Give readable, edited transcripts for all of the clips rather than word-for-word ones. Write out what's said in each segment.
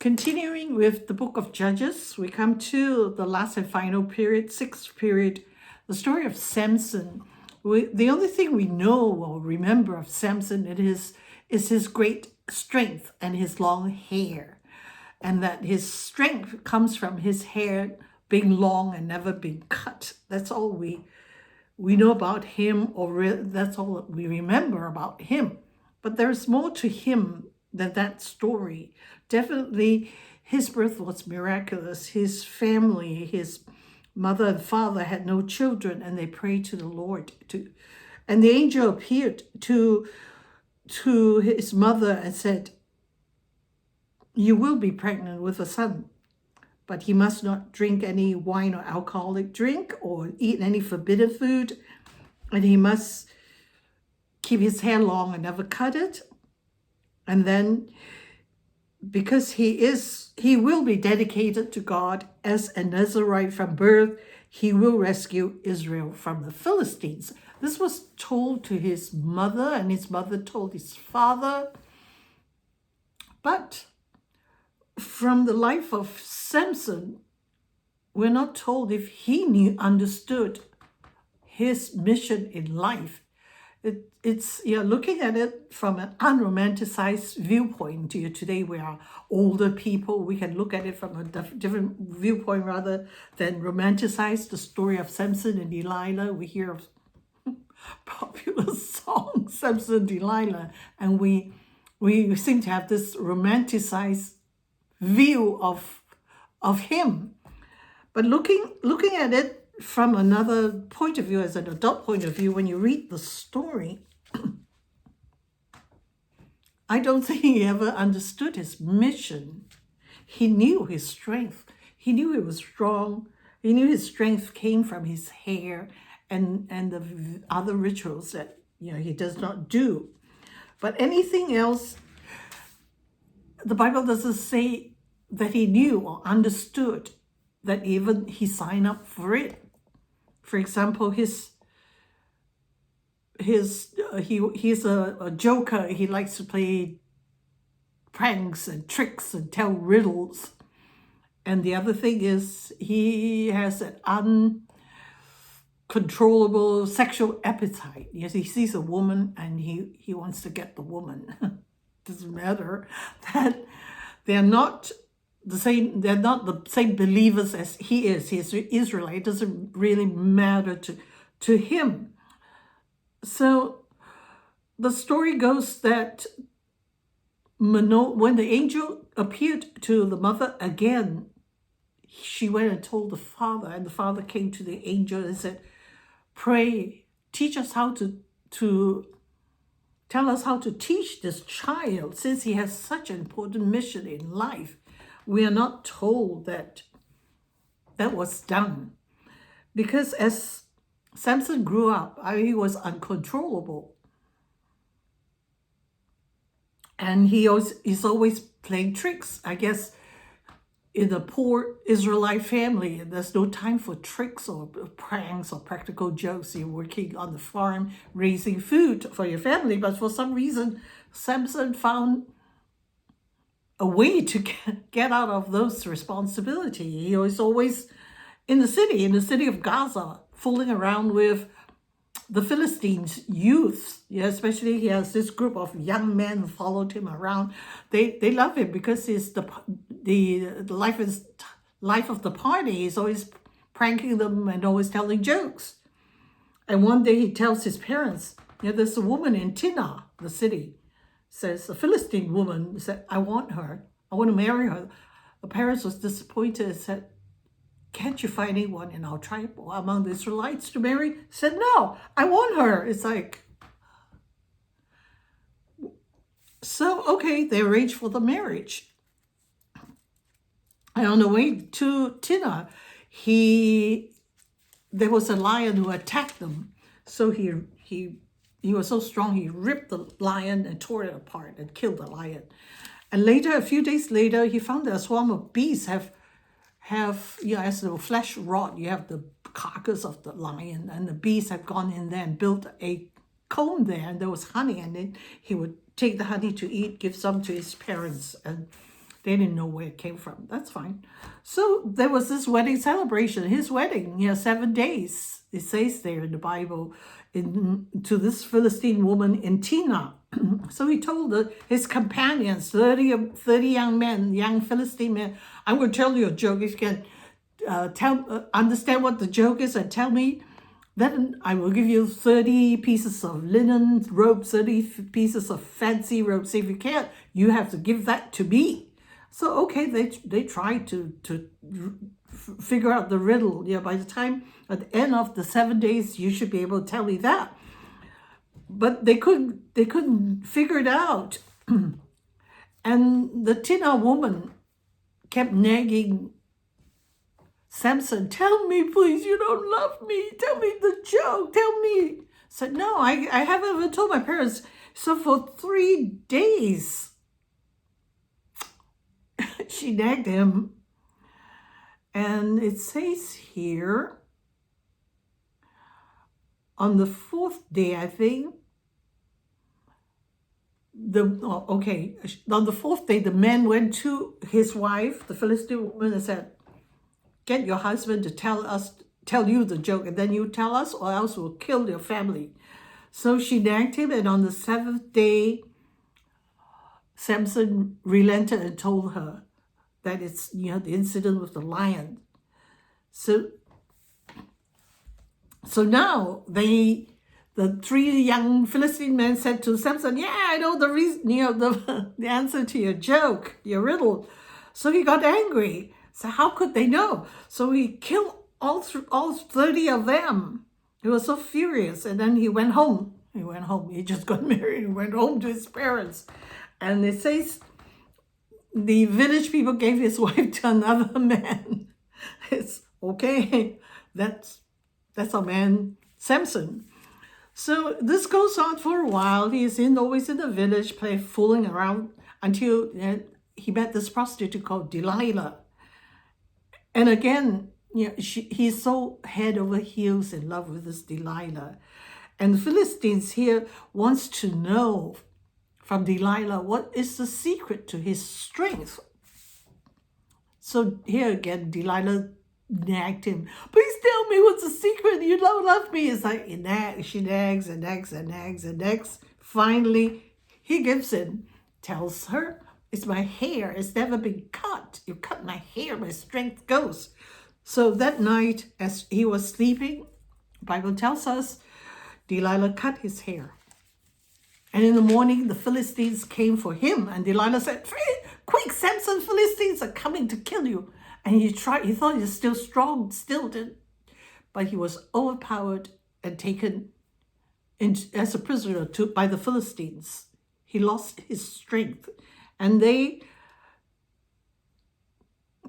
Continuing with the book of Judges, we come to the last and final period, sixth period, the story of Samson. The only thing we know or remember of Samson is his great strength and his long hair, and that his strength comes from his hair being long and never being cut. That's all we know about him, or that's all that we remember about him. But there's more to him than that story. Definitely, his birth was miraculous. His family, his mother and father had no children, and they prayed to the Lord. And the angel appeared to his mother and said, "You will be pregnant with a son, but he must not drink any wine or alcoholic drink or eat any forbidden food, and he must keep his hair long and never cut it. And then, because he will be dedicated to God as a Nazarite from birth, he will rescue Israel from the Philistines." This was told to his mother, and his mother told his father. But from the life of Samson, we're not told if he understood his mission in life. It's looking at it from an unromanticized viewpoint. Today we are older people. We can look at it from a different viewpoint rather than romanticize the story of Samson and Delilah. We hear of popular song, Samson and Delilah, and we seem to have this romanticized view of him. But looking at it from another point of view, as an adult point of view, when you read the story, I don't think he ever understood his mission. He knew his strength. He knew he was strong. He knew his strength came from his hair and the other rituals that he does not do. But anything else, the Bible doesn't say that he knew or understood, that even he signed up for it. For example, he's a joker. He likes to play pranks and tricks and tell riddles. And the other thing is he has an uncontrollable sexual appetite. Yes, he sees a woman and he wants to get the woman. Doesn't matter that they're not the same believers as he is. He's Israelite. It doesn't really matter to him. So the story goes that when the angel appeared to the mother again, she went and told the father, and the father came to the angel and said, "Pray, teach us how to tell us how to teach this child, since he has such an important mission in life." We are not told that was done, because as Samson grew up, he was uncontrollable, and he's always playing tricks. I guess in a poor Israelite family, there's no time for tricks or pranks or practical jokes. You're working on the farm, raising food for your family, but for some reason, Samson found a way to get out of those responsibilities. He was always in the city of Gaza, fooling around with the Philistines' youths. Yeah, especially he has this group of young men who followed him around. They love him because he's the life of the party. He's always pranking them and always telling jokes. And one day he tells his parents, there's a woman in Timnah, the city, says, a Philistine woman said, "I want her. I want to marry her." The parents was disappointed and said, "Can't you find anyone in our tribe or among the Israelites to marry?" He said, "No, I want her." It's like, so, okay, they arranged for the marriage. And on the way to Timnah, there was a lion who attacked them. So he was so strong, he ripped the lion and tore it apart and killed the lion. And later, a few days later, he found that a swarm of bees have as the flesh rot, you have the carcass of the lion, and the bees have gone in there and built a comb there, and there was honey, and then he would take the honey to eat, give some to his parents, and They didn't know where it came from. That's fine. So there was this wedding celebration. His wedding, 7 days. It says there in the Bible, to this Philistine woman in Timnah. So he told his companions, 30 young men, young Philistine men, I'm going to tell you a joke. If you can understand what the joke is and tell me, then I will give you 30 pieces of linen robes, 30 pieces of fancy robes. If you can't, you have to give that to me. So, okay, they tried to figure out the riddle. By the time, at the end of the 7 days, you should be able to tell me that. But they couldn't figure it out. And the Timnah woman kept nagging Samson, tell me, please, you don't love me. Tell me the joke. Tell me. Said, no, I haven't even told my parents. So for 3 days, she nagged him. And it says here, on the 4th day, I think, on the 4th day, the man went to his wife, the Philistine woman, and said, get your husband to tell you the joke, and then you tell us, or else we'll kill your family. So she nagged him, and on the 7th day, Samson relented and told her that it's, the incident with the lion. So now the 3 young Philistine men said to Samson, yeah, I know the reason, the answer to your joke, your riddle. So he got angry. So how could they know? So he killed all 30 of them. He was so furious. And then he went home. He just got married. He went home to his parents. And it says the village people gave his wife to another man. It's okay. That's our man, Samson. So this goes on for a while. He is always in the village, fooling around until he met this prostitute called Delilah. And again, he's so head over heels in love with this Delilah. And the Philistines here wants to know from Delilah what is the secret to his strength. So here again, Delilah nagged him. Please tell me what's the secret. You don't love me. It's like she nags and nags and nags and nags. Finally, he gives in, tells her, it's my hair. It's never been cut. You cut my hair, my strength goes. So that night, as he was sleeping, the Bible tells us, Delilah cut his hair. And in the morning, the Philistines came for him. And Delilah said, quick, Samson, Philistines are coming to kill you. And he thought he was still strong, still did. But he was overpowered and taken as a prisoner by the Philistines. He lost his strength. And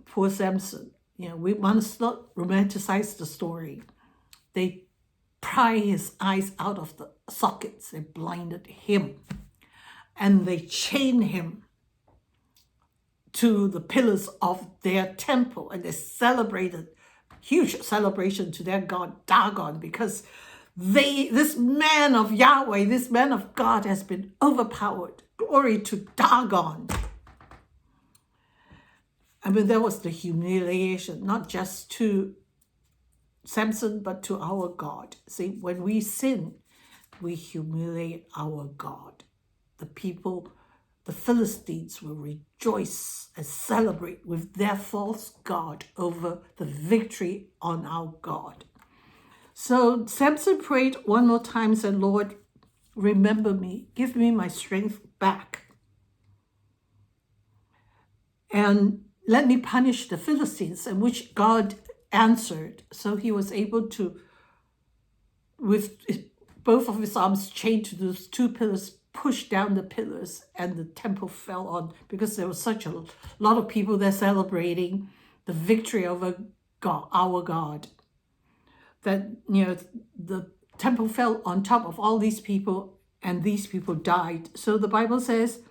poor Samson, we must not romanticize the story. They pry his eyes out of the sockets and blinded him. And they chained him to the pillars of their temple. And they celebrated, huge celebration to their god Dagon, because this man of Yahweh, this man of God has been overpowered. Glory to Dagon. I mean, that was the humiliation, not just to Samson, but to our God. See, when we sin, we humiliate our God. The people, the Philistines, will rejoice and celebrate with their false God over the victory on our God. So Samson prayed one more time and said, Lord, remember me, give me my strength back. And let me punish the Philistines, and which God answered. So he was able to, with both of his arms chained to those 2 pillars, push down the pillars, and the temple fell on, because there was such a lot of people there celebrating the victory over God, our God, that, the temple fell on top of all these people, and these people died. So the Bible says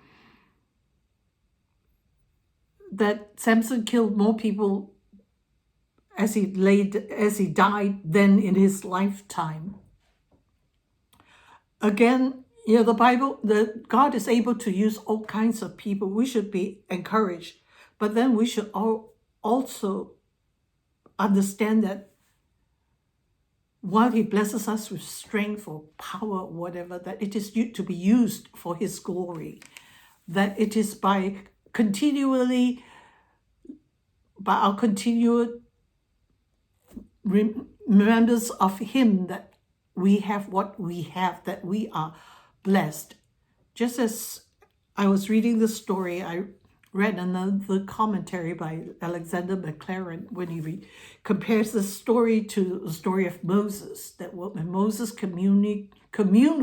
that Samson killed more people as he died than in his lifetime. Again, the Bible, God is able to use all kinds of people. We should be encouraged. But then we should also understand that while he blesses us with strength or power or whatever, that it is to be used for his glory, that it is by our continued remembrance of him that we have what we have, that we are blessed. Just as I was reading the story, I read another commentary by Alexander McLaren when he compares the story to the story of Moses, that when Moses communed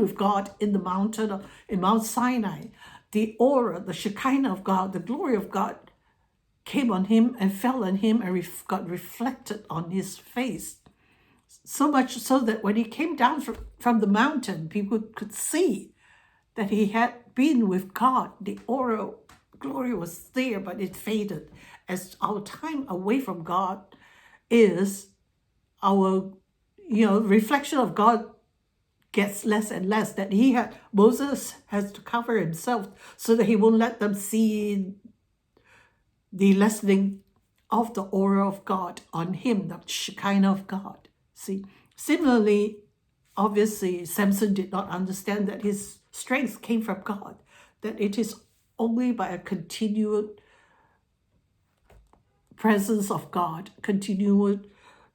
with God in the mountain, in Mount Sinai, the aura, the Shekinah of God, the glory of God came on him and fell on him and got reflected on his face. So much so that when he came down from the mountain, people could see that he had been with God. The aura glory was there, but it faded. As our time away from God is, our reflection of God gets less and less. That Moses has to cover himself so that he won't let them see the lessening of the aura of God on him, the Shekinah of God. See, similarly, obviously, Samson did not understand that his strength came from God, that it is only by a continued presence of God, continued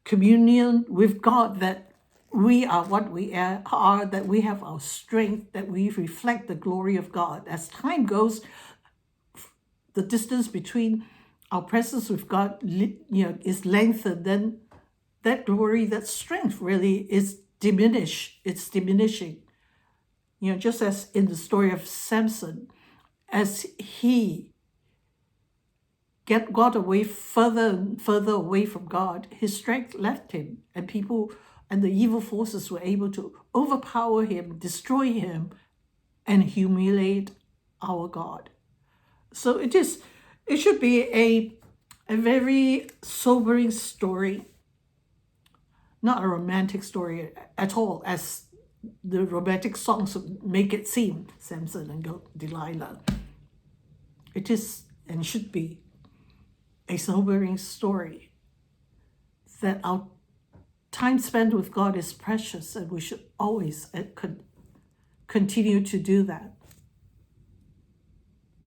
communion with God, that we are what we are, that we have our strength, that we reflect the glory of God. As time goes, the distance between our presence with God is lengthened, then that glory, that strength really is diminished. It's diminishing. Just as in the story of Samson, as he got away further and further away from God, his strength left him, and people and the evil forces were able to overpower him, destroy him, and humiliate our God. So it should be a very sobering story, not a romantic story at all, as the romantic songs make it seem, Samson and Delilah. It is and should be a sobering story, that our time spent with God is precious, and we should always continue to do that.